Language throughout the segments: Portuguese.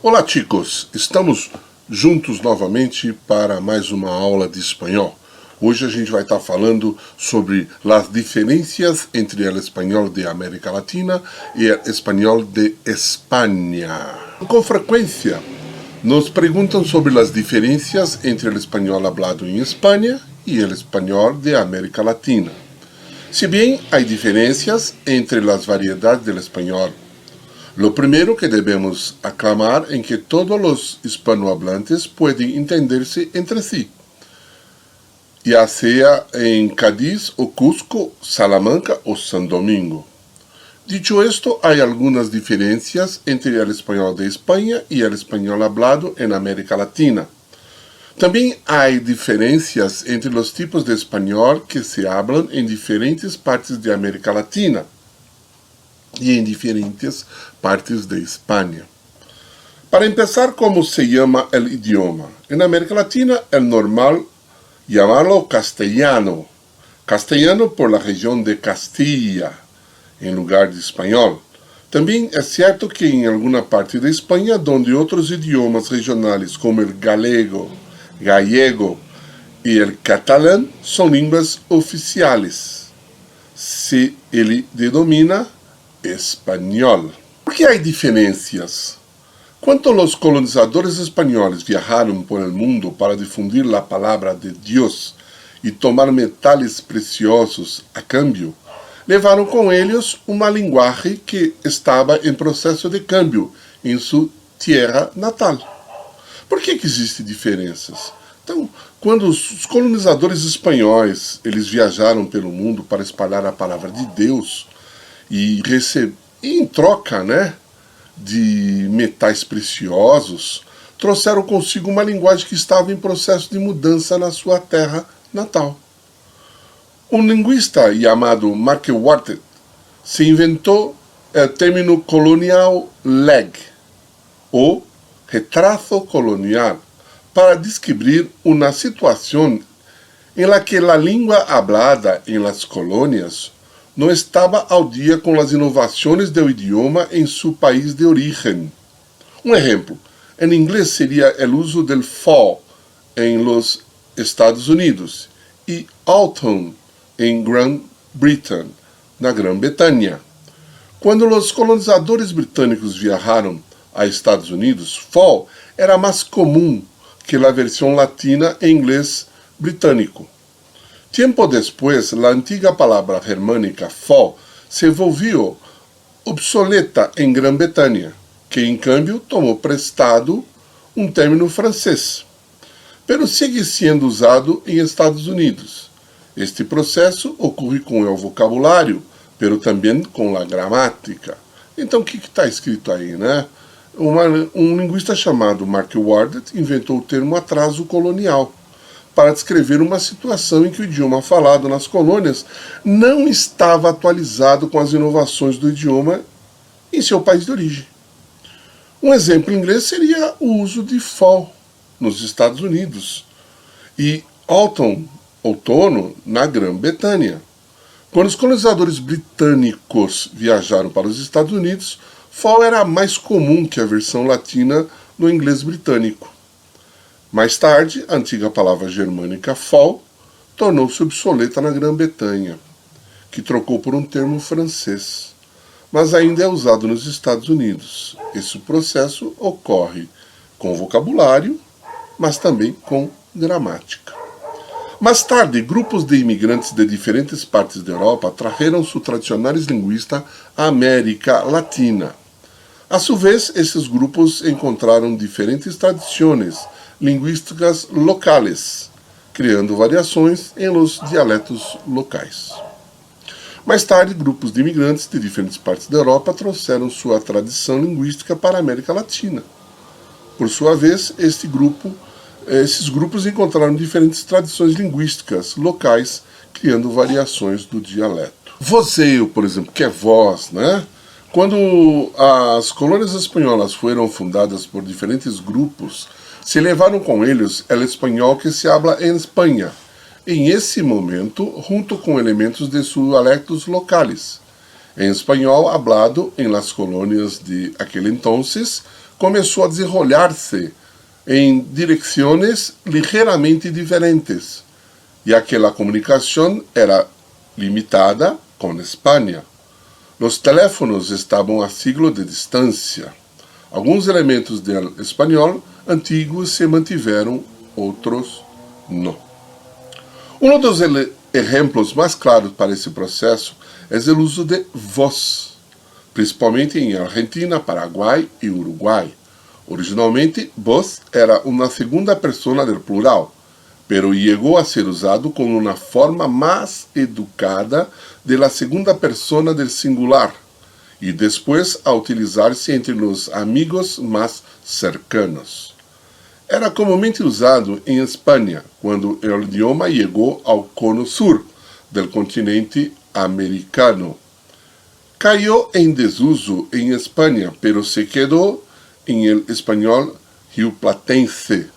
Olá, chicos! Estamos juntos novamente para mais uma aula de espanhol. Hoje a gente vai estar falando sobre as diferenças entre o espanhol de América Latina e o espanhol de Espanha. Com frequência, nos perguntam sobre as diferenças entre o espanhol hablado em Espanha e o espanhol de América Latina. Si bien hay diferencias entre las variedades del español, lo primero que debemos aclamar es que todos los hispanohablantes pueden entenderse entre sí, ya sea en Cádiz o Cusco, Salamanca o San Domingo. Dicho esto, hay algunas diferencias entre el español de España y el español hablado en América Latina. Também há diferenças entre os tipos de espanhol que se hablan em diferentes partes de América Latina e em diferentes partes de Espanha. Para empezar, como se chama o idioma? En América Latina é normal llamarlo castellano. Castellano por la região de Castilla, em lugar de espanhol. Também é certo que em alguma parte de Espanha, onde outros idiomas regionais como o galego, gallego e o catalão são línguas oficiais. Se ele denomina espanhol. Por que há diferenças? Quando os colonizadores espanhóis viajaram por el mundo para difundir a palavra de Deus e tomar metais preciosos a cambio, levaram com eles uma linguagem que estava em processo de cambio em sua terra natal. Por que existem diferenças? Então, quando os colonizadores espanhóis eles viajaram pelo mundo para espalhar a palavra de Deus e em troca, de metais preciosos, trouxeram consigo uma linguagem que estava em processo de mudança na sua terra natal. Um linguista chamado Mark Warted se inventou o termo colonial leg, ou retraso colonial, para describir uma situação em la que a língua hablada em las colônias não estava ao dia com as inovações do idioma em seu país de origem. Um exemplo, em inglês seria o uso del fall em los Estados Unidos e autumn em Grã-Bretanha, na Grã-Bretanha. Quando os colonizadores britânicos viajaram a Estados Unidos, fall era mais comum que a versão latina em inglês britânico. Tempo depois, a antiga palavra germânica fall se volviu obsoleta em Grã-Bretanha, que em cambio tomou prestado um término francês, pero segue sendo usado em Estados Unidos. Este processo ocorre com o vocabulário, pero também com a gramática. Então, o que está escrito aí, Um linguista chamado Mark Wardet inventou o termo atraso colonial para descrever uma situação em que o idioma falado nas colônias não estava atualizado com as inovações do idioma em seu país de origem. Um exemplo em inglês seria o uso de fall nos Estados Unidos e autumn, outono, na Grã-Bretanha. Quando os colonizadores britânicos viajaram para os Estados Unidos, fall era mais comum que a versão latina no inglês britânico. Mais tarde, a antiga palavra germânica fall tornou-se obsoleta na Grã-Bretanha, que trocou por um termo francês, mas ainda é usado nos Estados Unidos. Esse processo ocorre com vocabulário, mas também com gramática. Mais tarde, grupos de imigrantes de diferentes partes da Europa trajeron sus tradicionais linguistas à América Latina. A su vez, esses grupos encontraram diferentes tradições linguísticas locais, criando variações em los dialetos locais. Mais tarde, grupos de imigrantes de diferentes partes da Europa trouxeram sua tradição linguística para a América Latina. Por sua vez, esses grupos encontraram diferentes tradições linguísticas locais, criando variações do dialeto. Vozeio, por exemplo, que é voz, Quando as colônias espanholas foram fundadas por diferentes grupos, se levaram com eles o espanhol que se habla em Espanha, em esse momento, junto com elementos de seus dialectos locais, em espanhol hablado em las colônias de aquele entonces, começou a desenrolar-se em direções ligeiramente diferentes, ya que a comunicação era limitada com Espanha. Os teléfonos estavam a siglos de distância. Alguns elementos do espanhol antigo se mantiveram, outros não. Um dos exemplos mais claros para esse processo é o uso de vos, principalmente em Argentina, Paraguai e Uruguai. Originalmente, vos era uma segunda persona del plural, pero llegó a ser usado como una forma más educada de la segunda persona del singular y después a utilizarse entre los amigos más cercanos. Era comumente usado en España cuando el idioma llegó al cono sur del continente americano. Cayó en desuso en España, pero se quedó en el español rioplatense.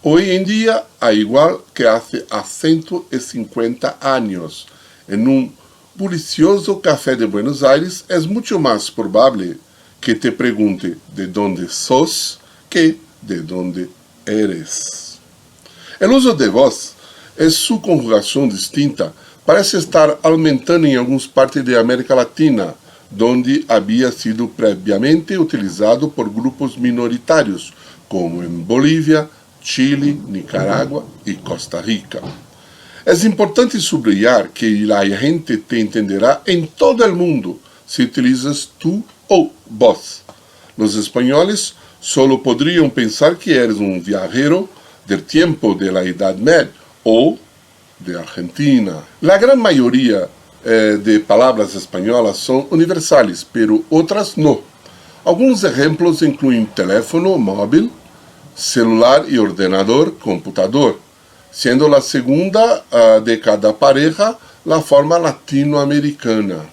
Hoy en día, a igual que hace 150 años, en un bullicioso café de Buenos Aires, es mucho más probable que te pregunte de dónde sos que de dónde eres. El uso de vos e sua conjugação distinta parece estar aumentando em algumas partes de América Latina, onde havia sido previamente utilizado por grupos minoritários, como em Bolívia, Chile, Nicarágua e Costa Rica. É importante sublinhar que a gente te entenderá em todo o mundo se utilizas tu ou vos. Os espanhóis solo poderiam pensar que eres um viajero del tempo de la Idade Média ou de Argentina. A grande maioria de palavras espanholas são universais, pero outras não. Alguns exemplos incluem teléfono móvel, celular e ordenador, computador, sendo a segunda de cada pareja a forma latino-americana.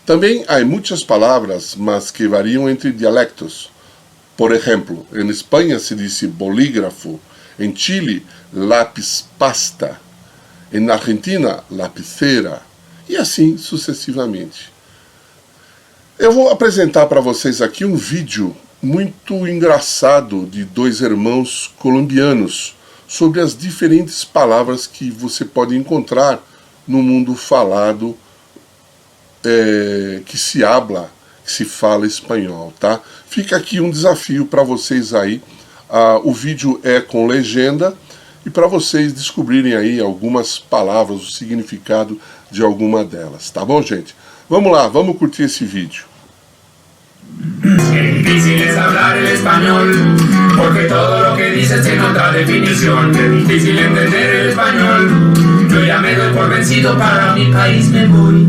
Também há muitas palavras, mas que variam entre dialectos. Por exemplo, em Espanha se diz bolígrafo, em Chile, lápis pasta, em Argentina, lapicera, e assim sucessivamente. Eu vou apresentar para vocês aqui um vídeo muito engraçado de dois irmãos colombianos sobre as diferentes palavras que você pode encontrar no mundo falado que se habla, que se fala espanhol, tá? Fica aqui um desafio para vocês aí. O vídeo é com legenda e para vocês descobrirem aí algumas palavras, o significado de alguma delas, tá bom, gente? Vamos lá, vamos curtir esse vídeo. Qué difícil es hablar el español, porque todo lo que dices tiene otra definición. Qué difícil entender el español, yo ya me doy por vencido, para mi país me voy.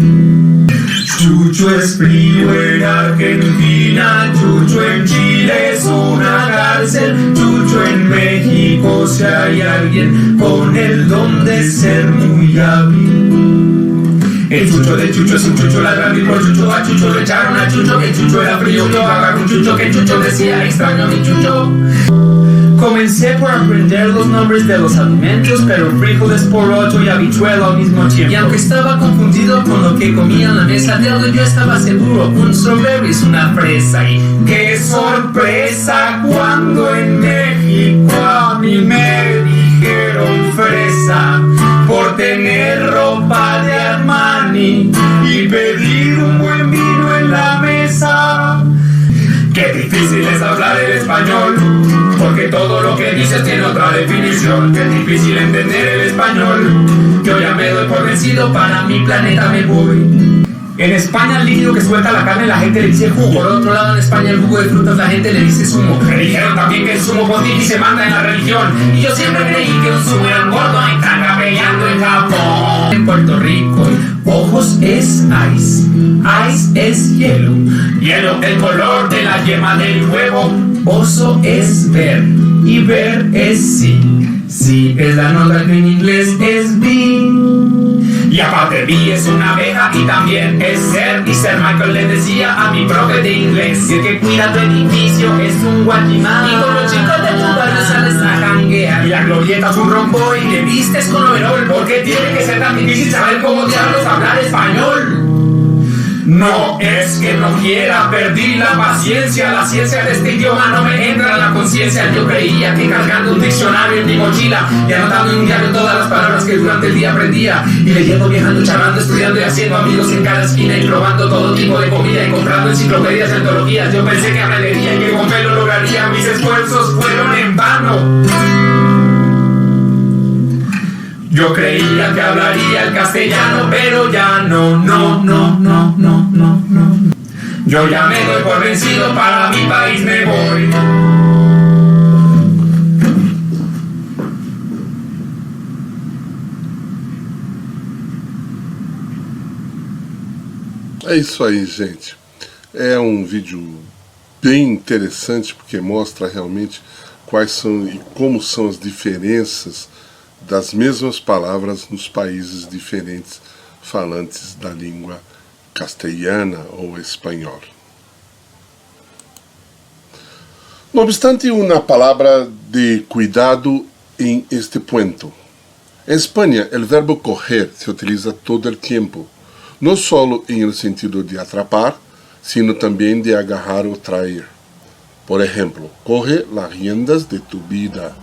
Chucho es frío en Argentina, Chucho en Chile es una cárcel, Chucho en México si hay alguien con el don de ser muy hábil. El chucho de Chucho es un chucho ladrando y por chucho a Chucho le echaron a Chucho, que Chucho era frío, yo agarré un chucho, que Chucho decía extraño a mi Chucho. Comencé por aprender los nombres de los alimentos, pero frijoles por 8 y habichuelo al mismo tiempo. Y aunque estaba confundido con lo que comía en la mesa de algo, yo estaba seguro, un strawberry es una fresa. Y ¡qué sorpresa! Cuando en México a mí me dijeron fresa por tener ropa de Armani y pedir un buen vino en la mesa. Qué difícil es hablar el español, porque todo lo que dices tiene otra definición. Qué difícil entender el español, yo ya me doy por vencido, para mi planeta me voy. En España el líquido que suelta la carne la gente le dice jugo. Por otro lado, en España el jugo de frutas la gente le dice zumo. Me dijeron también que el sumo pontífice manda en la religión, y yo siempre creí que un zumo era un gordo y están capellando en Japón. En Puerto Rico, ojos es ice, ice es hielo, hielo el color de la yema del huevo. Oso es ver, y ver es sí, sí es la nota que en inglés es be. Y aparte B es una abeja y también es ser. Y ser Michael le decía a mi profe de inglés, y el que cuida tu edificio es un guachimán. Y con los chicos de tu barrio sales a janguear. Y la glorieta es un rombo y te vistes con overol, porque tiene que ser tan difícil saber cómo diablos hablar español. No es que no quiera, perdí la paciencia. La ciencia de este idioma no me entra en la conciencia. Yo creía que cargando un diccionario en mi mochila y anotando en un diario todas las palabras que durante el día aprendía, y leyendo, viajando, charlando, estudiando y haciendo amigos en cada esquina, y probando todo tipo de comida y comprando enciclopedias y antologías, yo pensé que aprendería y que con fe lo lograría. Mis esfuerzos fueron en vano. Yo creía que hablaría el castellano, pero ya no. Yo ya me doy por vencido, para mi país me voy. É isso aí, gente. É um vídeo bem interessante porque mostra realmente quais são e como são as diferenças das mesmas palavras nos países diferentes falantes da língua castelhana ou espanhol. No obstante, una palabra de cuidado en este punto. En España, el verbo coger se utiliza todo el tiempo, no solo en el sentido de atrapar, sino también de agarrar o traer. Por ejemplo, coge las riendas de tu vida.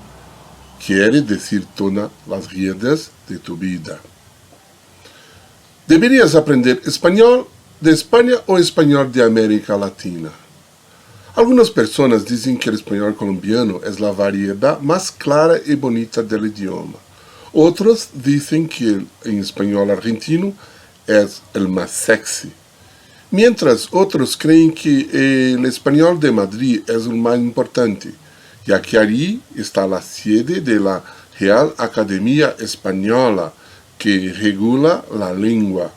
Quiere decir toma las riendas de tu vida. Deberías aprender español de España o español de América Latina. Algunas personas dicen que el español colombiano es la variedad más clara y bonita del idioma. Otros dicen que el español argentino es el más sexy. Mientras otros creen que el español de Madrid es el más importante, ya que allí está la sede de la Real Academia Española, que regula la lengua.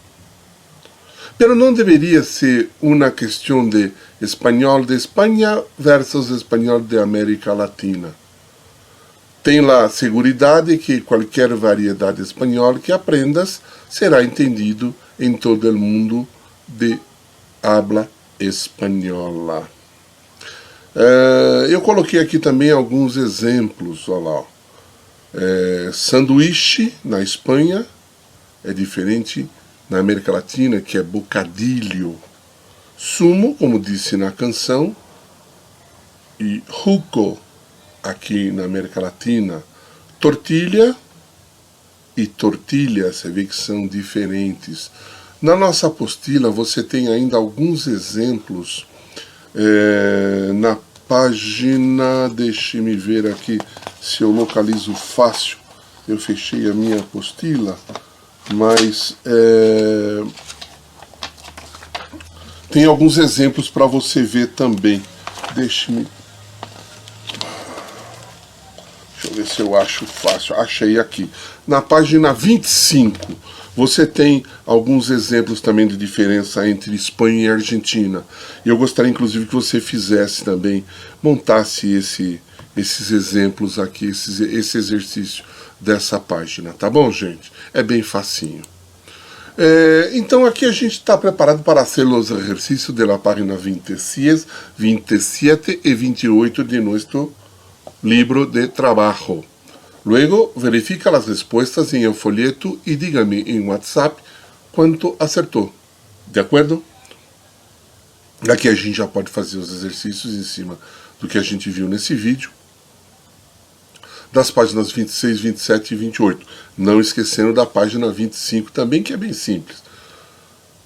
Pero no debería ser una cuestión de español de España versus español de América Latina. Ten la seguridad de que cualquier variedad de español que aprendas será entendido en todo el mundo de habla espanhola. Eu coloquei aqui também alguns exemplos. Olha lá. Sanduíche na Espanha é diferente na América Latina, que é bocadilho. Sumo, como disse na canção, e jugo aqui na América Latina. Tortilha e tortilha, você vê que são diferentes. Na nossa apostila você tem ainda alguns exemplos na página, deixe-me ver aqui se eu localizo fácil. Eu fechei a minha apostila, mas tem alguns exemplos para você ver também. Deixe-me... Deixa eu ver se eu acho fácil. Achei aqui. Na página 25, você tem alguns exemplos também de diferença entre Espanha e Argentina. Eu gostaria, inclusive, que você fizesse também, montasse esses exemplos aqui, esse exercício dessa página. Tá bom, gente? É bem facinho. Então aqui a gente está preparado para fazer os exercícios da página 26, 27 e 28 de nosso libro de trabajo. Luego verifica las respuestas en el folleto y dígame en WhatsApp quanto acertou. De acordo? Aqui a gente já pode fazer os exercícios em cima do que a gente viu nesse vídeo, das páginas 26, 27 e 28. Não esquecendo da página 25 também, que é bem simples.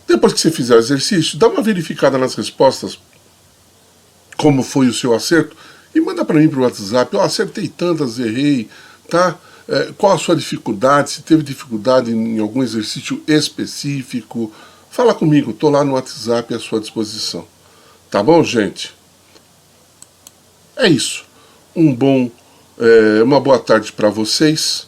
Depois que você fizer o exercício, dá uma verificada nas respostas, como foi o seu acerto, e manda para mim para o WhatsApp. Acertei tantas, errei, tá? Qual a sua dificuldade, se teve dificuldade em algum exercício específico. Fala comigo, estou lá no WhatsApp à sua disposição. Tá bom, gente? É isso. Uma boa tarde para vocês.